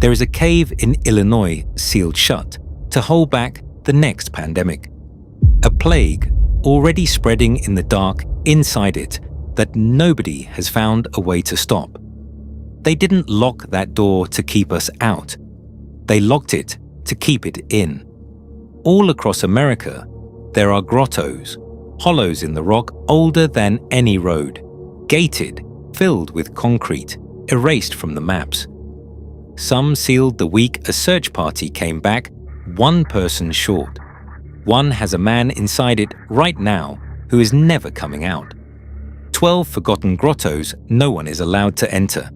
There is a cave in Illinois sealed shut to hold back the next pandemic. A plague already spreading in the dark inside it that nobody has found a way to stop. They didn't lock that door to keep us out. They locked it to keep it in. All across America, there are grottos, hollows in the rock older than any road, gated, filled with concrete, erased from the maps. Some sealed the week a search party came back, one person short. One has a man inside it right now who is never coming out. 12 forgotten grottos no one is allowed to enter.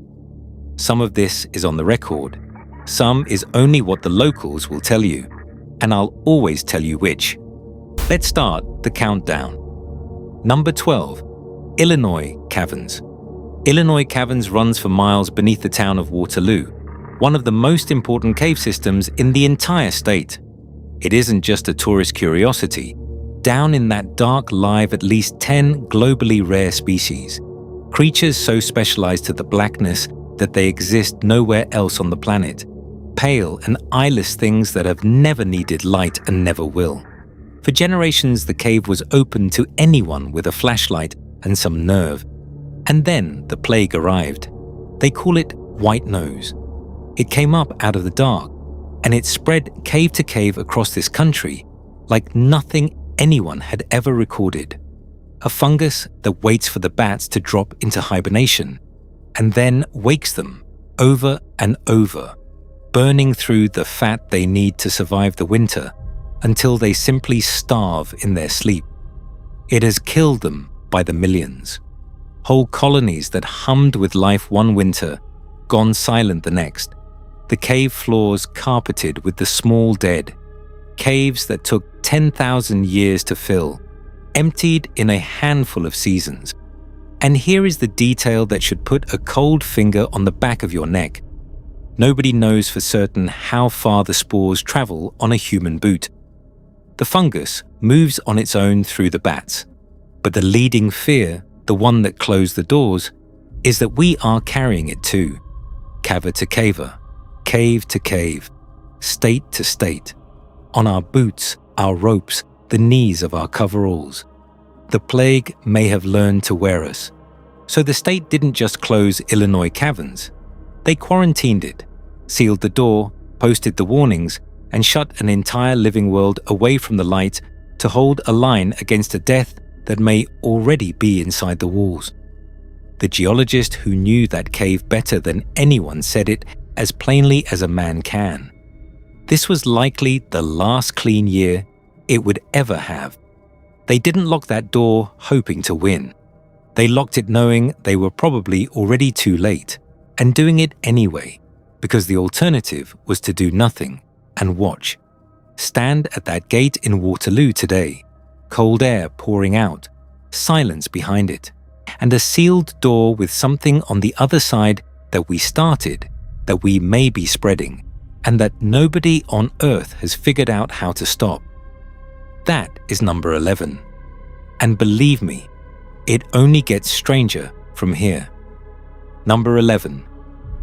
Some of this is on the record. Some is only what the locals will tell you, and I'll always tell you which. Let's start the countdown. Number 12, Illinois Caverns. Illinois Caverns runs for miles beneath the town of Waterloo, one of the most important cave systems in the entire state. It isn't just a tourist curiosity. Down in that dark live at least 10 globally rare species, creatures so specialized to the blackness that they exist nowhere else on the planet, pale and eyeless things that have never needed light and never will. For generations, the cave was open to anyone with a flashlight and some nerve. And then the plague arrived. They call it white nose. It came up out of the dark, and it spread cave to cave across this country like nothing anyone had ever recorded. A fungus that waits for the bats to drop into hibernation and then wakes them over and over, burning through the fat they need to survive the winter until they simply starve in their sleep. It has killed them by the millions. Whole colonies that hummed with life one winter, gone silent the next. The cave floors carpeted with the small dead. Caves that took 10,000 years to fill, emptied in a handful of seasons. And here is the detail that should put a cold finger on the back of your neck. Nobody knows for certain how far the spores travel on a human boot. The fungus moves on its own through the bats. But the leading fear, the one that closed the doors, is that we are carrying it too. Caver to caver, cave to cave, state to state. On our boots, our ropes, the knees of our coveralls. The plague may have learned to wear us. So the state didn't just close Illinois Caverns. They quarantined it, sealed the door, posted the warnings, and shut an entire living world away from the light to hold a line against a death that may already be inside the walls. The geologist who knew that cave better than anyone said it as plainly as a man can. This was likely the last clean year it would ever have. They didn't lock that door hoping to win. They locked it knowing they were probably already too late, and doing it anyway, because the alternative was to do nothing and watch. Stand at that gate in Waterloo today, cold air pouring out, silence behind it, and a sealed door with something on the other side that we started, that we may be spreading, and that nobody on Earth has figured out how to stop. That is number 11. And believe me, it only gets stranger from here. Number 11.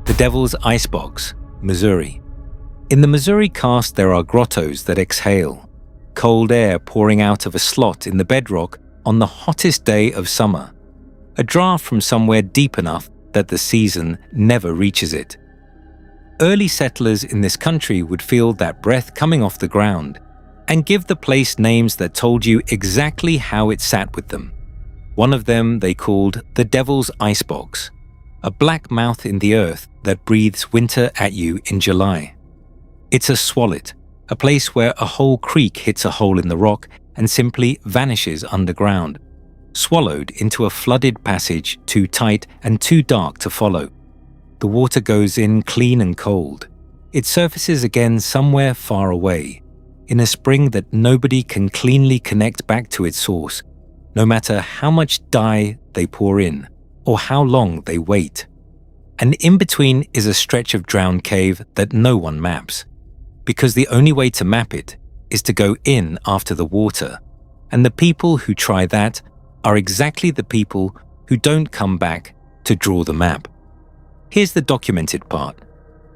The Devil's Icebox, Missouri. In the Missouri Karst there are grottos that exhale, cold air pouring out of a slot in the bedrock on the hottest day of summer, a draft from somewhere deep enough that the season never reaches it. Early settlers in this country would feel that breath coming off the ground and give the place names that told you exactly how it sat with them. One of them they called the Devil's Icebox, a black mouth in the earth that breathes winter at you in July. It's a swallet, a place where a whole creek hits a hole in the rock and simply vanishes underground, swallowed into a flooded passage too tight and too dark to follow. The water goes in clean and cold. It surfaces again somewhere far away, in a spring that nobody can cleanly connect back to its source, no matter how much dye they pour in or how long they wait. And in between is a stretch of drowned cave that no one maps, because the only way to map it is to go in after the water, and the people who try that are exactly the people who don't come back to draw the map. Here's the documented part.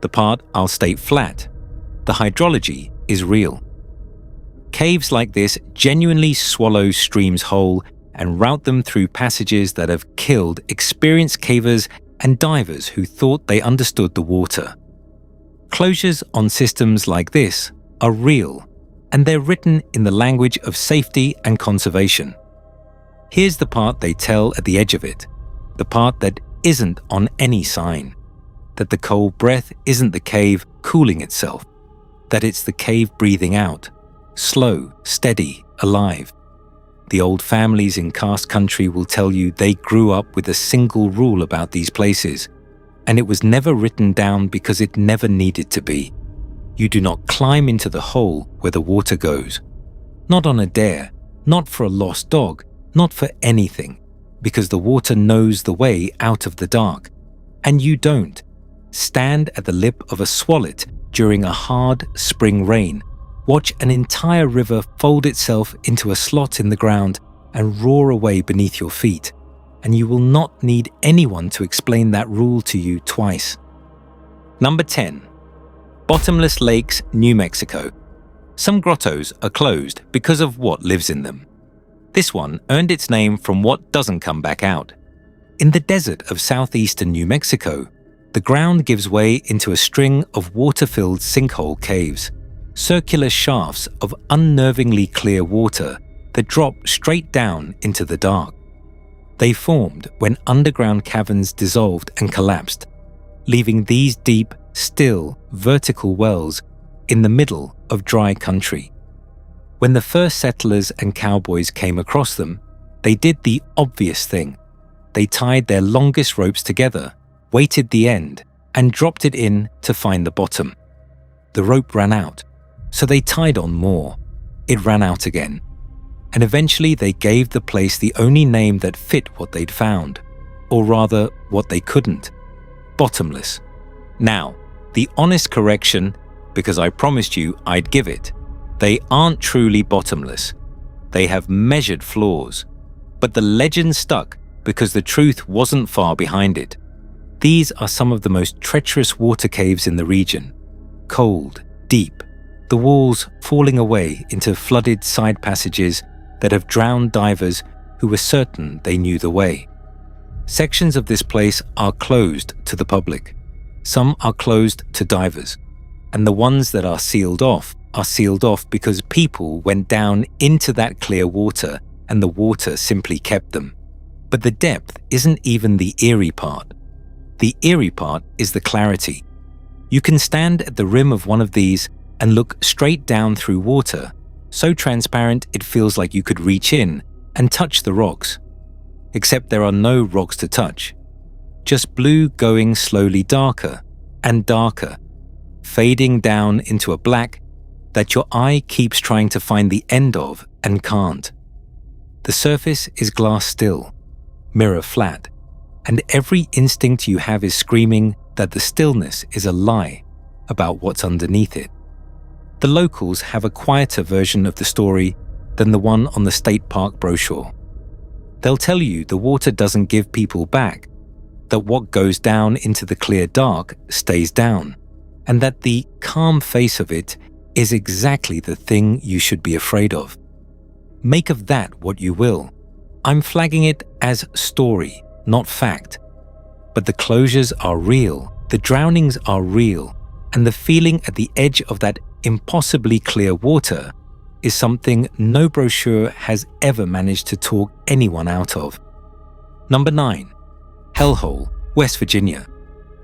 The part I'll state flat. The hydrology is real. Caves like this genuinely swallow streams whole and route them through passages that have killed experienced cavers and divers who thought they understood the water. Closures on systems like this are real, and they're written in the language of safety and conservation. Here's the part they tell at the edge of it, the part that isn't on any sign, that the cold breath isn't the cave cooling itself, that it's the cave breathing out, slow, steady, alive. The old families in karst country will tell you they grew up with a single rule about these places, and it was never written down because it never needed to be. You do not climb into the hole where the water goes. Not on a dare, not for a lost dog, not for anything, because the water knows the way out of the dark, and you don't. Stand at the lip of a swallet during a hard spring rain, watch an entire river fold itself into a slot in the ground and roar away beneath your feet, and you will not need anyone to explain that rule to you twice. Number 10. Bottomless Lakes, New Mexico. Some grottos are closed because of what lives in them. This one earned its name from what doesn't come back out. In the desert of southeastern New Mexico, the ground gives way into a string of water-filled sinkhole caves, circular shafts of unnervingly clear water that drop straight down into the dark. They formed when underground caverns dissolved and collapsed, leaving these deep, still, vertical wells in the middle of dry country. When the first settlers and cowboys came across them, they did the obvious thing. They tied their longest ropes together, weighted the end, and dropped it in to find the bottom. The rope ran out, so they tied on more. It ran out again. And eventually they gave the place the only name that fit what they'd found, or rather, what they couldn't. Bottomless. Now, the honest correction, because I promised you I'd give it, they aren't truly bottomless. They have measured flaws. But the legend stuck because the truth wasn't far behind it. These are some of the most treacherous water caves in the region. Cold, deep, the walls falling away into flooded side passages that have drowned divers who were certain they knew the way. Sections of this place are closed to the public. Some are closed to divers, and the ones that are sealed off because people went down into that clear water and the water simply kept them. But the depth isn't even the eerie part. The eerie part is the clarity. You can stand at the rim of one of these and look straight down through water, so transparent it feels like you could reach in and touch the rocks. Except there are no rocks to touch. Just blue going slowly darker and darker, fading down into a black that your eye keeps trying to find the end of and can't. The surface is glass still, mirror flat, and every instinct you have is screaming that the stillness is a lie about what's underneath it. The locals have a quieter version of the story than the one on the state park brochure. They'll tell you the water doesn't give people back, that what goes down into the clear dark stays down, and that the calm face of it is exactly the thing you should be afraid of. Make of that what you will. I'm flagging it as story, not fact. But the closures are real, the drownings are real, and the feeling at the edge of that impossibly clear water is something no brochure has ever managed to talk anyone out of. Number 9. Hellhole, West Virginia.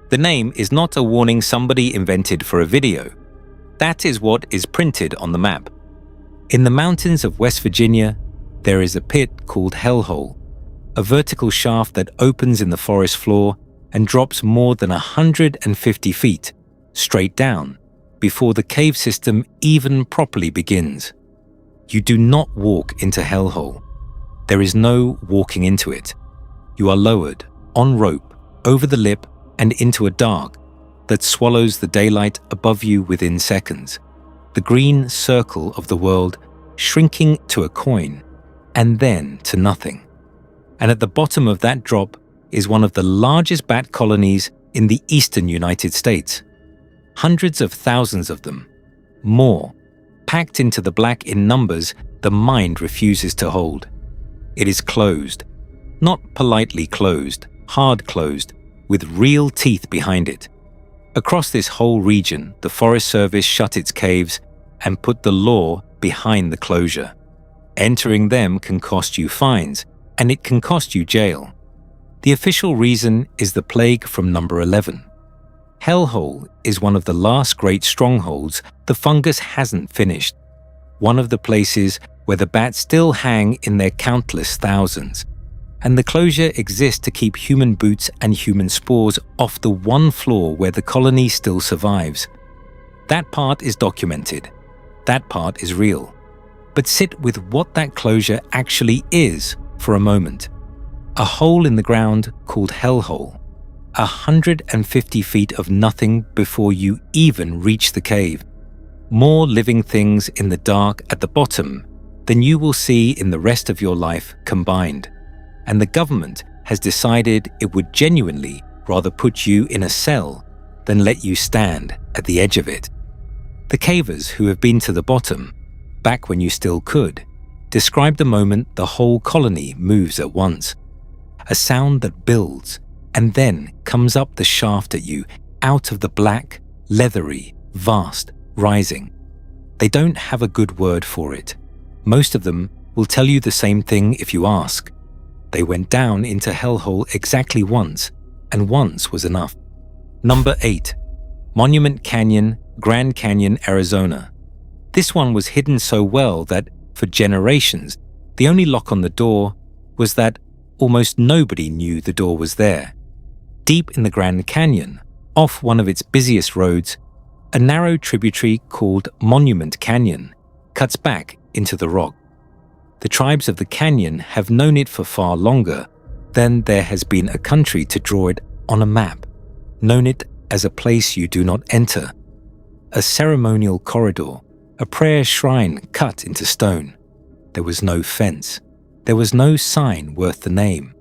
The name is not a warning somebody invented for a video. That is what is printed on the map. In the mountains of West Virginia, there is a pit called Hellhole, a vertical shaft that opens in the forest floor and drops more than 150 feet, straight down, before the cave system even properly begins. You do not walk into Hellhole. There is no walking into it. You are lowered, on rope, over the lip and into a dark that swallows the daylight above you within seconds. The green circle of the world shrinking to a coin, and then to nothing. And at the bottom of that drop is one of the largest bat colonies in the eastern United States. hundreds of thousands of them, more, packed into the black in numbers the mind refuses to hold. It is closed, not politely closed, hard closed, with real teeth behind it. Across this whole region, the Forest Service shut its caves and put the law behind the closure. Entering them can cost you fines, and it can cost you jail. The official reason is the plague from number 11. Hellhole is one of the last great strongholds the fungus hasn't finished, one of the places where the bats still hang in their countless thousands, and the closure exists to keep human boots and human spores off the one floor where the colony still survives. That part is documented. That part is real. But sit with what that closure actually is for a moment. A hole in the ground called Hellhole. 150 feet of nothing before you even reach the cave. More living things in the dark at the bottom than you will see in the rest of your life combined. And the government has decided it would genuinely rather put you in a cell than let you stand at the edge of it. The cavers who have been to the bottom, back when you still could, describe the moment the whole colony moves at once. A sound that builds and then comes up the shaft at you out of the black, leathery, vast, rising. They don't have a good word for it. Most of them will tell you the same thing if you ask. They went down into Hellhole exactly once, and once was enough. Number 8. Monument Canyon, Grand Canyon, Arizona. This one was hidden so well that, for generations, the only lock on the door was that almost nobody knew the door was there. Deep in the Grand Canyon, off one of its busiest roads, a narrow tributary called Monument Canyon cuts back into the rock. The tribes of the canyon have known it for far longer than there has been a country to draw it on a map, known it as a place you do not enter, a ceremonial corridor, a prayer shrine cut into stone. There was no fence. There was no sign worth the name.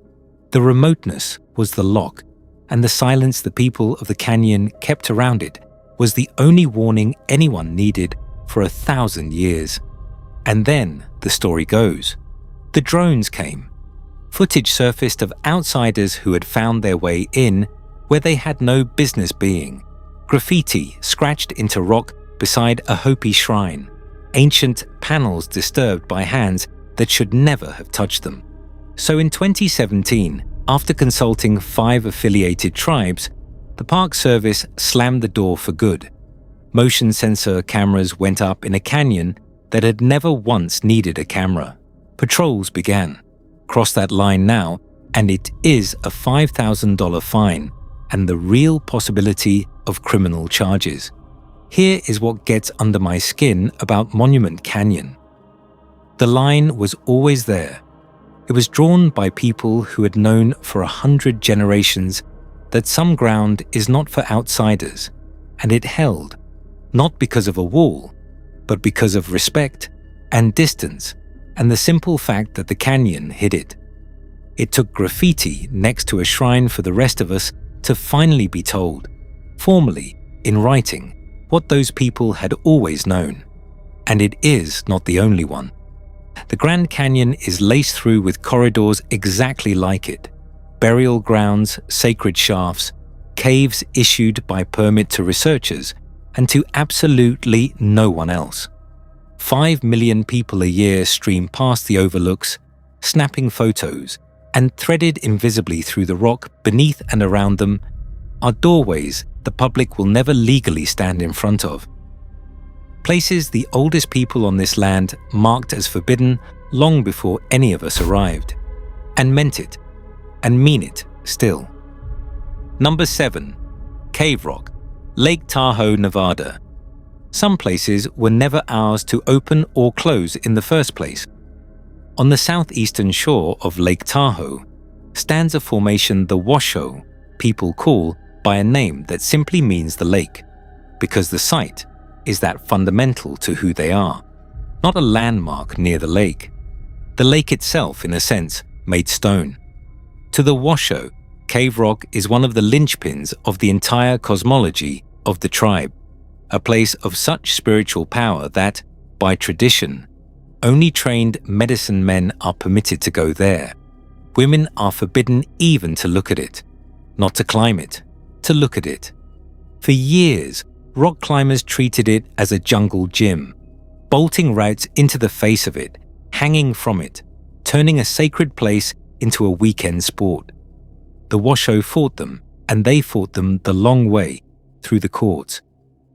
The remoteness was the lock, and the silence the people of the canyon kept around it was the only warning anyone needed for 1,000 years. And then, the story goes, the drones came. Footage surfaced of outsiders who had found their way in where they had no business being. Graffiti scratched into rock beside a Hopi shrine. Ancient panels disturbed by hands that should never have touched them. So in 2017, after consulting 5 affiliated tribes, the Park Service slammed the door for good. Motion sensor cameras went up in a canyon that had never once needed a camera. Patrols began. Cross that line now, and it is a $5,000 fine and the real possibility of criminal charges. Here is what gets under my skin about Monument Canyon. The line was always there. It was drawn by people who had known for 100 generations that some ground is not for outsiders, and it held, not because of a wall, but because of respect and distance and the simple fact that the canyon hid it. It took graffiti next to a shrine for the rest of us to finally be told, formally, in writing, what those people had always known. And it is not the only one. The Grand Canyon is laced through with corridors exactly like it. Burial grounds, sacred shafts, caves issued by permit to researchers and to absolutely no one else. 5 million people a year stream past the overlooks, snapping photos, and threaded invisibly through the rock beneath and around them are doorways the public will never legally stand in front of. Places the oldest people on this land marked as forbidden long before any of us arrived, and meant it, and mean it still. Number 7. Cave Rock, Lake Tahoe, Nevada. Some places were never ours to open or close in the first place. On the southeastern shore of Lake Tahoe stands a formation the Washoe people call by a name that simply means the lake, because the site is that fundamental to who they are, not a landmark near the lake. The lake itself, in a sense, made stone. To the Washoe, Cave Rock is one of the linchpins of the entire cosmology of the tribe. a place of such spiritual power that, by tradition, only trained medicine men are permitted to go there. Women are forbidden even to look at it, not to climb it, to look at it. For years, rock climbers treated it as a jungle gym, bolting routes into the face of it, hanging from it, turning a sacred place into a weekend sport. The Washoe fought them, and they fought them the long way, through the courts.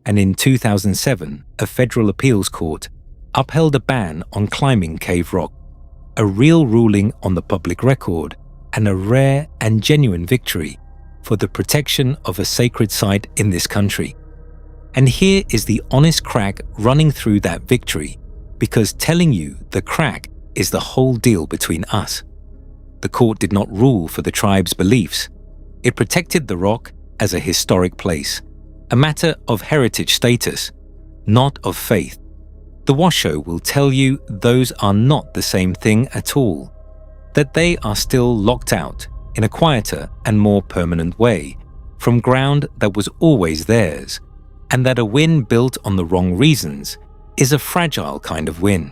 And in 2007, a federal appeals court upheld a ban on climbing Cave Rock, a real ruling on the public record and a rare and genuine victory for the protection of a sacred site in this country. And here is the honest crack running through that victory, because telling you the crack is the whole deal between us. The court did not rule for the tribe's beliefs. It protected the rock as a historic place, a matter of heritage status, not of faith. The Washoe will tell you those are not the same thing at all, that they are still locked out in a quieter and more permanent way from ground that was always theirs, and that a win built on the wrong reasons is a fragile kind of win.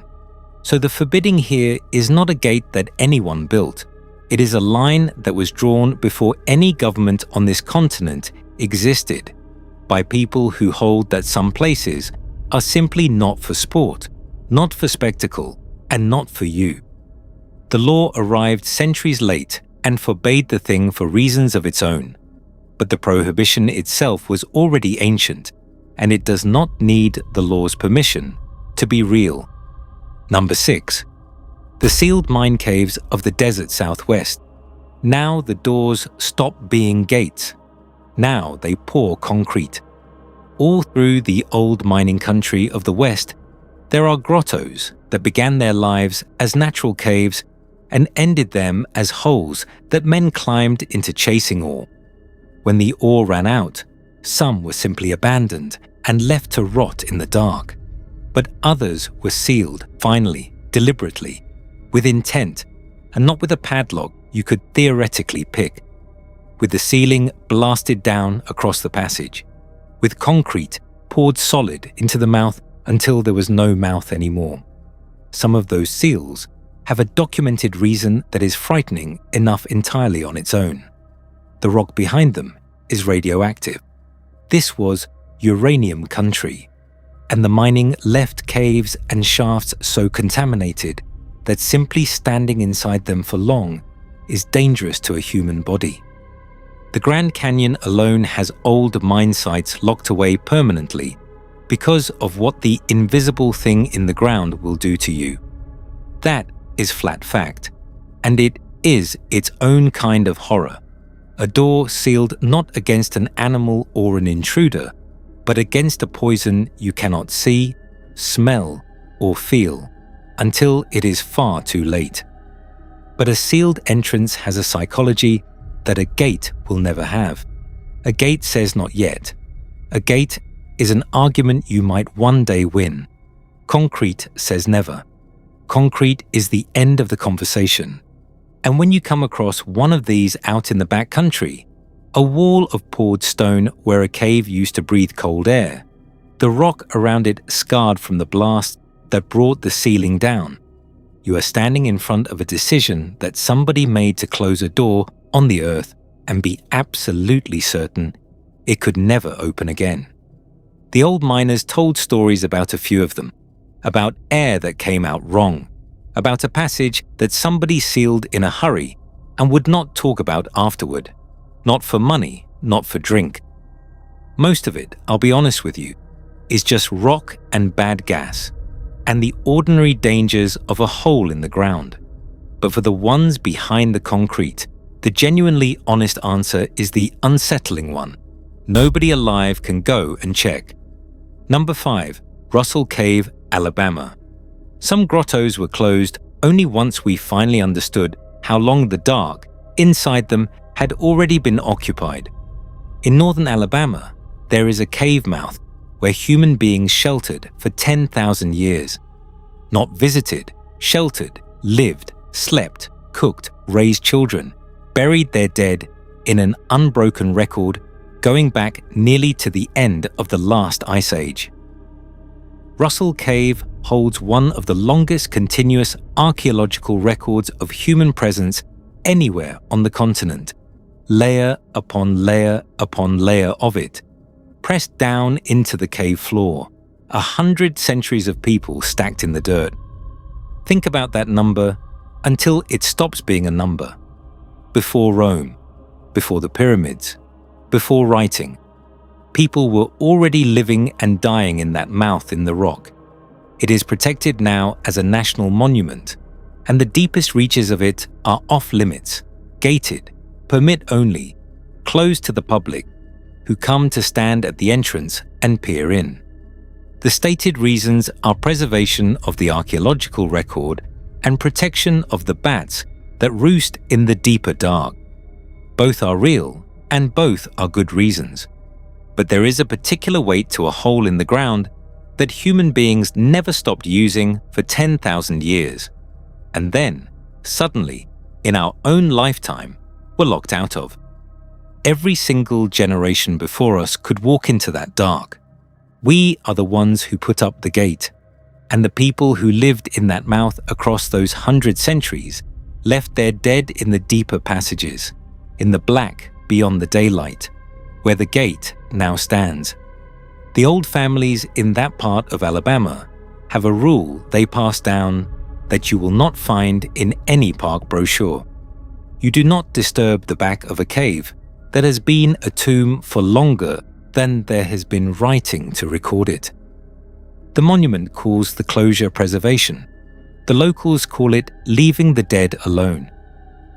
So the forbidding here is not a gate that anyone built. It is a line that was drawn before any government on this continent existed, by people who hold that some places are simply not for sport, not for spectacle, and not for you. The law arrived centuries late and forbade the thing for reasons of its own, but the prohibition itself was already ancient, and it does not need the law's permission to be real. Number 6. The sealed mine caves of the desert southwest. Now the doors stop being gates. Now they pour concrete. All through the old mining country of the West, there are grottos that began their lives as natural caves and ended them as holes that men climbed into chasing ore. When the ore ran out, some were simply abandoned and left to rot in the dark. But others were sealed, finally, deliberately, with intent, and not with a padlock you could theoretically pick, with the ceiling blasted down across the passage, with concrete poured solid into the mouth until there was no mouth anymore. Some of those seals have a documented reason that is frightening enough entirely on its own. The rock behind them is radioactive. This was uranium country, and the mining left caves and shafts so contaminated that simply standing inside them for long is dangerous to a human body. The Grand Canyon alone has old mine sites locked away permanently because of what the invisible thing in the ground will do to you. That is flat fact, and it is its own kind of horror. A door sealed not against an animal or an intruder, but against a poison you cannot see, smell, or feel until it is far too late. But a sealed entrance has a psychology that a gate will never have. A gate says not yet. A gate is an argument you might one day win. Concrete says never. Concrete is the end of the conversation. And when you come across one of these out in the backcountry, a wall of poured stone where a cave used to breathe cold air, the rock around it scarred from the blast that brought the ceiling down, you are standing in front of a decision that somebody made to close a door on the earth and be absolutely certain it could never open again. The old miners told stories about a few of them, about air that came out wrong, about a passage that somebody sealed in a hurry and would not talk about afterward, not for money, not for drink. Most of it, I'll be honest with you, is just rock and bad gas, and the ordinary dangers of a hole in the ground. But for the ones behind the concrete, the genuinely honest answer is the unsettling one. Nobody alive can go and check. Number 5, Russell Cave, Alabama. Some grottos were closed only once we finally understood how long the dark inside them had already been occupied. In northern Alabama, there is a cave mouth where human beings sheltered for 10,000 years. Not visited, sheltered, lived, slept, cooked, raised children, buried their dead in an unbroken record going back nearly to the end of the last ice age. Russell Cave holds one of the longest continuous archaeological records of human presence anywhere on the continent, layer upon layer upon layer of it, pressed down into the cave floor, 100 centuries of people stacked in the dirt. Think about that number until it stops being a number. Before Rome, before the pyramids, before writing, people were already living and dying in that mouth in the rock. It is protected now as a national monument, and the deepest reaches of it are off limits, gated, permit only, closed to the public, who come to stand at the entrance and peer in. The stated reasons are preservation of the archaeological record and protection of the bats that roost in the deeper dark. Both are real, and both are good reasons. But there is a particular weight to a hole in the ground that human beings never stopped using for 10,000 years, and then, suddenly, in our own lifetime, were locked out of. Every single generation before us could walk into that dark. We are the ones who put up the gate, and the people who lived in that mouth across those 100 centuries left their dead in the deeper passages, in the black beyond the daylight, where the gate now stands. The old families in that part of Alabama have a rule they pass down that you will not find in any park brochure. You do not disturb the back of a cave that has been a tomb for longer than there has been writing to record it. The monument calls the closure preservation. The locals call it leaving the dead alone.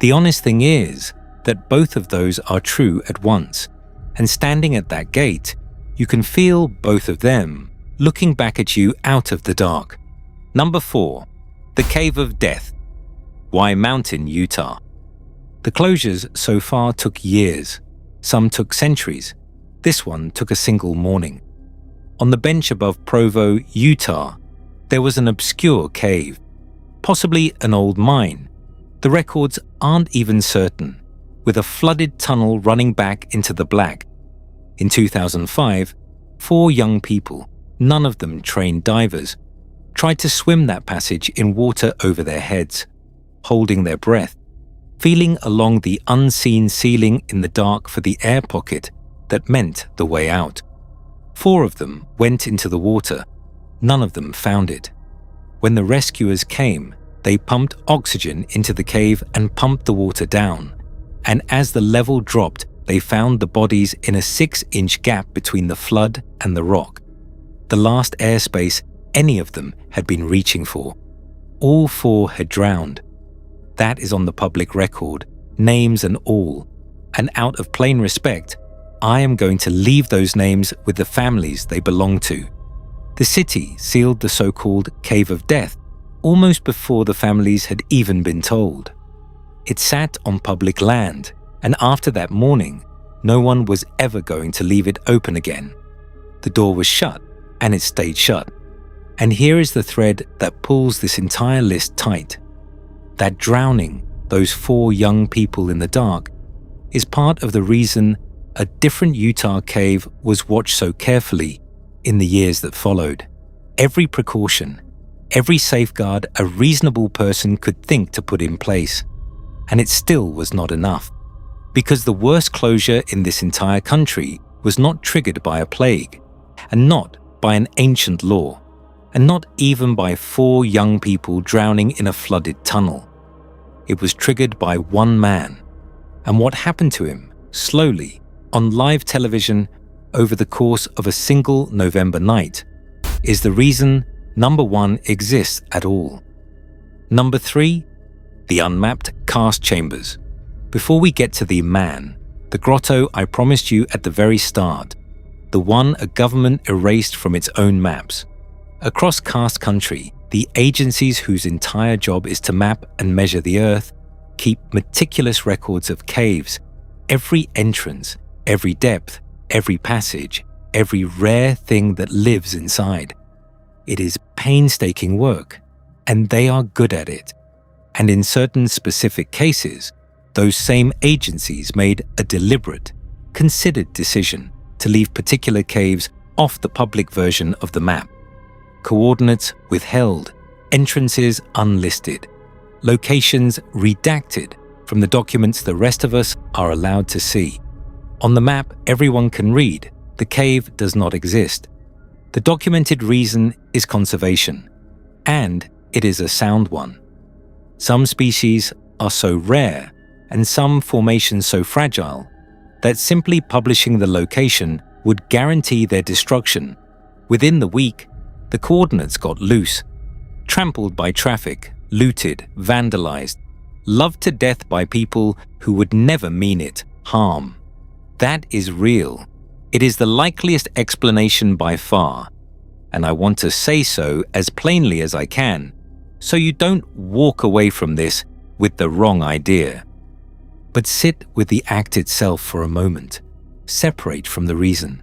The honest thing is that both of those are true at once, and standing at that gate, you can feel both of them looking back at you out of the dark. Number 4. The Cave of Death. Why Mountain, Utah. The closures so far took years. Some took centuries. This one took a single morning. On the bench above Provo, Utah, there was an obscure cave, possibly an old mine. The records aren't even certain, with a flooded tunnel running back into the black. In 2005, 4 young people, none of them trained divers, tried to swim that passage in water over their heads, holding their breath, feeling along the unseen ceiling in the dark for the air pocket that meant the way out. 4 of them went into the water. None of them found it. When the rescuers came, they pumped oxygen into the cave and pumped the water down. And as the level dropped, they found the bodies in a 6-inch gap between the flood and the rock. The last airspace any of them had been reaching for. All 4 had drowned. That is on the public record, names and all. And out of plain respect, I am going to leave those names with the families they belong to. The city sealed the so-called Cave of Death almost before the families had even been told. It sat on public land, and after that morning, no one was ever going to leave it open again. The door was shut, and it stayed shut. And here is the thread that pulls this entire list tight. That drowning those 4 young people in the dark is part of the reason a different Utah cave was watched so carefully in the years that followed. Every precaution, every safeguard a reasonable person could think to put in place. And it still was not enough. Because the worst closure in this entire country was not triggered by a plague, and not by an ancient law, and not even by 4 young people drowning in a flooded tunnel. It was triggered by one man, and what happened to him, slowly, on live television over the course of a single November night, is the reason number 1 exists at all. Number 3, the unmapped cast chambers. Before we get to the man, the grotto I promised you at the very start, the one a government erased from its own maps. Across cast country, the agencies whose entire job is to map and measure the earth keep meticulous records of caves, every entrance, every depth, every passage, every rare thing that lives inside. It is painstaking work, and they are good at it. And in certain specific cases, those same agencies made a deliberate, considered decision to leave particular caves off the public version of the map. Coordinates withheld, entrances unlisted, locations redacted from the documents the rest of us are allowed to see. On the map everyone can read, the cave does not exist. The documented reason is conservation, and it is a sound one. Some species are so rare and some formations so fragile that simply publishing the location would guarantee their destruction. Within the week, the coordinates got loose, trampled by traffic, looted, vandalized, loved to death by people who would never mean it harm. That is real. It is the likeliest explanation by far, and I want to say so as plainly as I can, so you don't walk away from this with the wrong idea. But sit with the act itself for a moment, separate from the reason.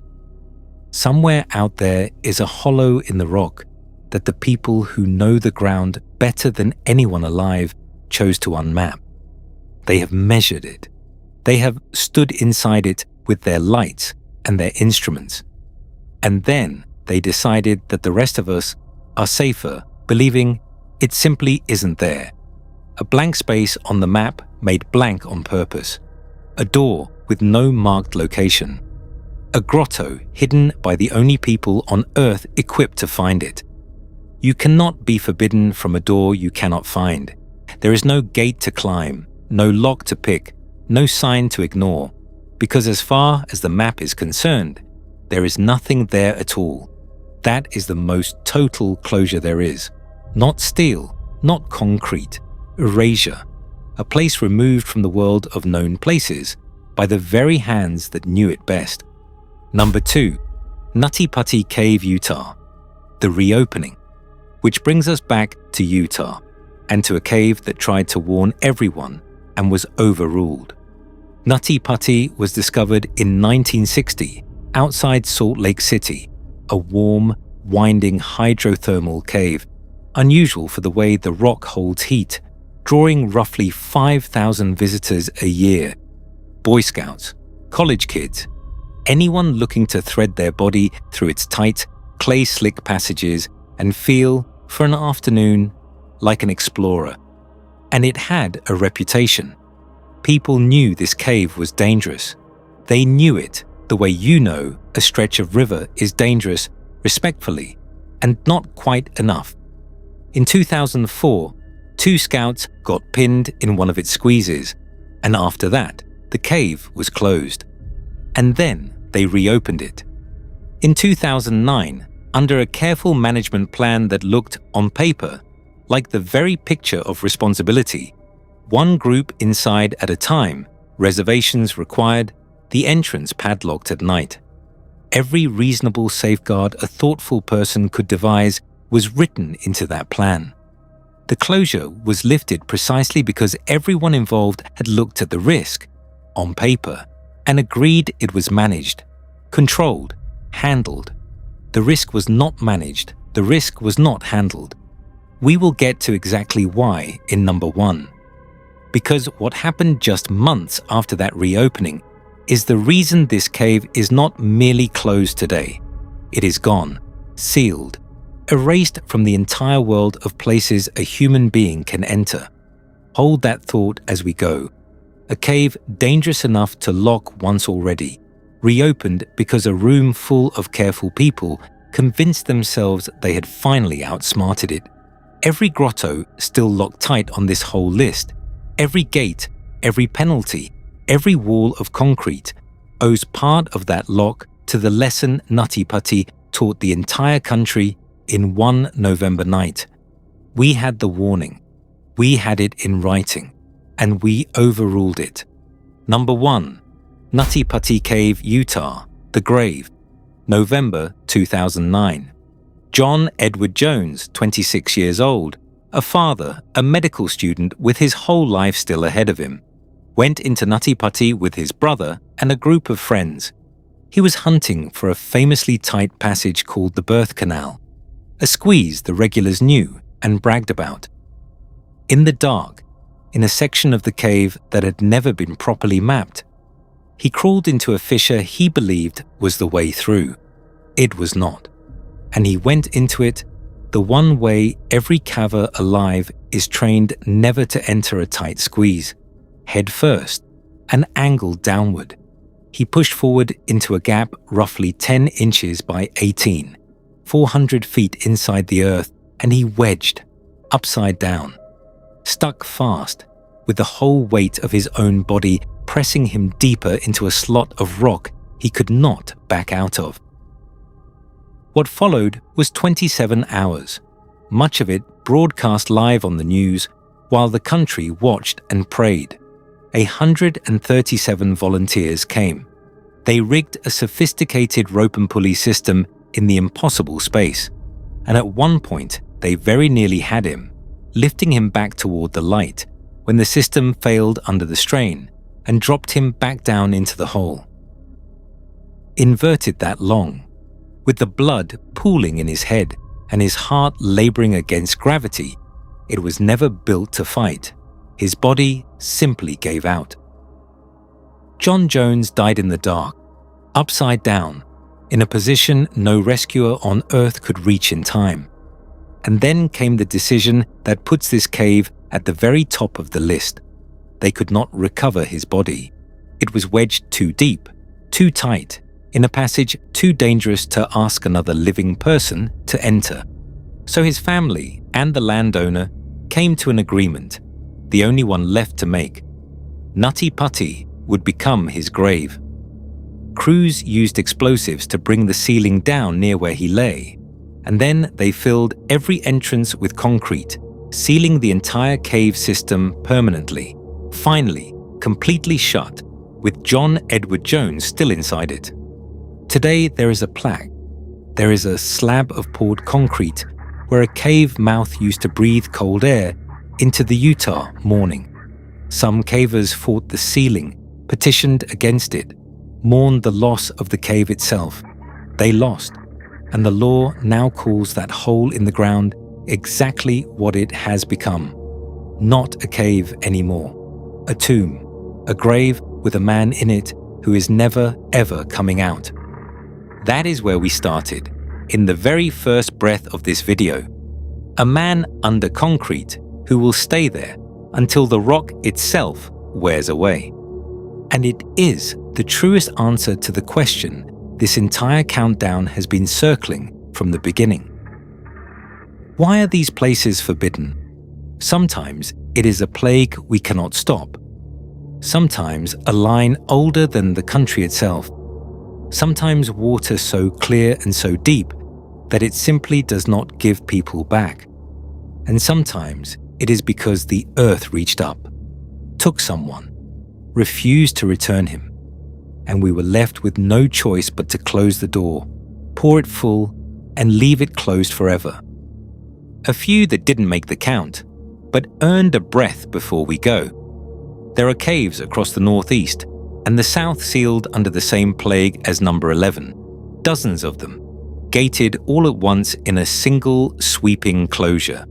Somewhere out there is a hollow in the rock that the people who know the ground better than anyone alive chose to unmap. They have measured it. They have stood inside it with their lights and their instruments. And then they decided that the rest of us are safer, believing it simply isn't there. A blank space on the map made blank on purpose. A door with no marked location. A grotto hidden by the only people on Earth equipped to find it. You cannot be forbidden from a door you cannot find. There is no gate to climb, no lock to pick, no sign to ignore, because as far as the map is concerned, there is nothing there at all. That is the most total closure there is. Not steel, not concrete. Erasure, a place removed from the world of known places by the very hands that knew it best. Number 2, Nutty Putty Cave, Utah. The reopening, which brings us back to Utah and to a cave that tried to warn everyone and was overruled. Nutty Putty was discovered in 1960 outside Salt Lake City, a warm, winding hydrothermal cave, unusual for the way the rock holds heat, drawing roughly 5,000 visitors a year. Boy Scouts, college kids, anyone looking to thread their body through its tight, clay-slick passages and feel, for an afternoon, like an explorer. And it had a reputation. People knew this cave was dangerous. They knew it the way you know a stretch of river is dangerous, respectfully, and not quite enough. In 2004, 2 scouts got pinned in one of its squeezes, and after that, the cave was closed. And then they reopened it. In 2009, under a careful management plan that looked, on paper, like the very picture of responsibility, one group inside at a time, reservations required, the entrance padlocked at night. Every reasonable safeguard a thoughtful person could devise was written into that plan. The closure was lifted precisely because everyone involved had looked at the risk, on paper, and agreed it was managed, controlled, handled. The risk was not managed, the risk was not handled. We will get to exactly why in number 1. Because what happened just months after that reopening is the reason this cave is not merely closed today. It is gone, sealed, erased from the entire world of places a human being can enter. Hold that thought as we go. A cave dangerous enough to lock once already, reopened because a room full of careful people convinced themselves they had finally outsmarted it. Every grotto still locked tight on this whole list. Every gate, every penalty, every wall of concrete owes part of that lock to the lesson Nutty Putty taught the entire country in one November night. We had the warning. We had it in writing, and we overruled it. Number 1, Nutty Putty Cave, Utah, The Grave, November 2009. John Edward Jones, 26 years old, a father, a medical student with his whole life still ahead of him, went into Nutty Putty with his brother and a group of friends. He was hunting for a famously tight passage called the Birth Canal, a squeeze the regulars knew and bragged about. In the dark, in a section of the cave that had never been properly mapped, He crawled into a fissure he believed was the way through. It was not. And he went into it the one way every caver alive is trained never to enter a tight squeeze, head first, and angled downward. He pushed forward into a gap roughly 10 inches by 18, 400 feet inside the earth, and he wedged, upside down, stuck fast, with the whole weight of his own body pressing him deeper into a slot of rock he could not back out of. What followed was 27 hours, much of it broadcast live on the news, while the country watched and prayed. 137 volunteers came. They rigged a sophisticated rope and pulley system in the impossible space, and at one point they very nearly had him, lifting him back toward the light when the system failed under the strain and dropped him back down into the hole. Inverted that long, with the blood pooling in his head and his heart laboring against gravity, it was never built to fight. His body simply gave out. John Jones died in the dark, upside down, in a position no rescuer on Earth could reach in time. And then came the decision that puts this cave at the very top of the list. They could not recover his body. It was wedged too deep, too tight, in a passage too dangerous to ask another living person to enter. So his family and the landowner came to an agreement, the only one left to make. Nutty Putty would become his grave. Crews used explosives to bring the ceiling down near where he lay, and then they filled every entrance with concrete, sealing the entire cave system permanently, finally completely shut, with John Edward Jones still inside it. Today there is a plaque. There is a slab of poured concrete where a cave mouth used to breathe cold air into the Utah morning. Some cavers fought the ceiling, petitioned against it, mourned the loss of the cave itself. They lost, and the law now calls that hole in the ground exactly what it has become. Not a cave anymore. A tomb, a grave with a man in it who is never ever coming out. That is where we started, in the very first breath of this video. A man under concrete who will stay there until the rock itself wears away. And it is the truest answer to the question this entire countdown has been circling from the beginning. Why are these places forbidden? Sometimes it is a plague we cannot stop. Sometimes a line older than the country itself. Sometimes water so clear and so deep that it simply does not give people back. And sometimes it is because the earth reached up, took someone, refused to return him, and we were left with no choice but to close the door, pour it full, and leave it closed forever. A few that didn't make the count, but earned a breath before we go. There are caves across the northeast, and the south sealed under the same plague as number 11, dozens of them, gated all at once in a single sweeping closure,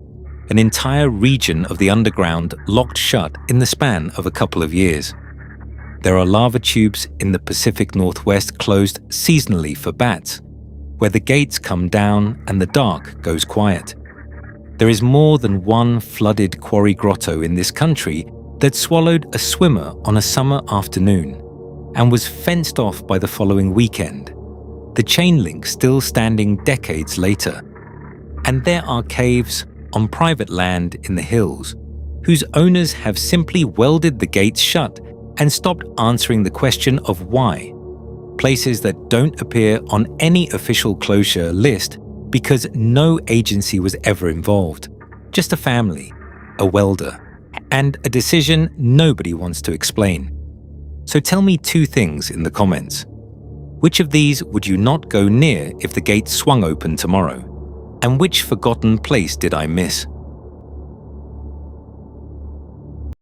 an entire region of the underground locked shut in the span of a couple of years. There are lava tubes in the Pacific Northwest closed seasonally for bats, where the gates come down and the dark goes quiet. There is more than one flooded quarry grotto in this country that swallowed a swimmer on a summer afternoon and was fenced off by the following weekend, the chain link still standing decades later. And there are caves on private land in the hills, whose owners have simply welded the gates shut and stopped answering the question of why. Places that don't appear on any official closure list because no agency was ever involved. Just a family, a welder, and a decision nobody wants to explain. So tell me two things in the comments. Which of these would you not go near if the gates swung open tomorrow? And which forgotten place did I miss?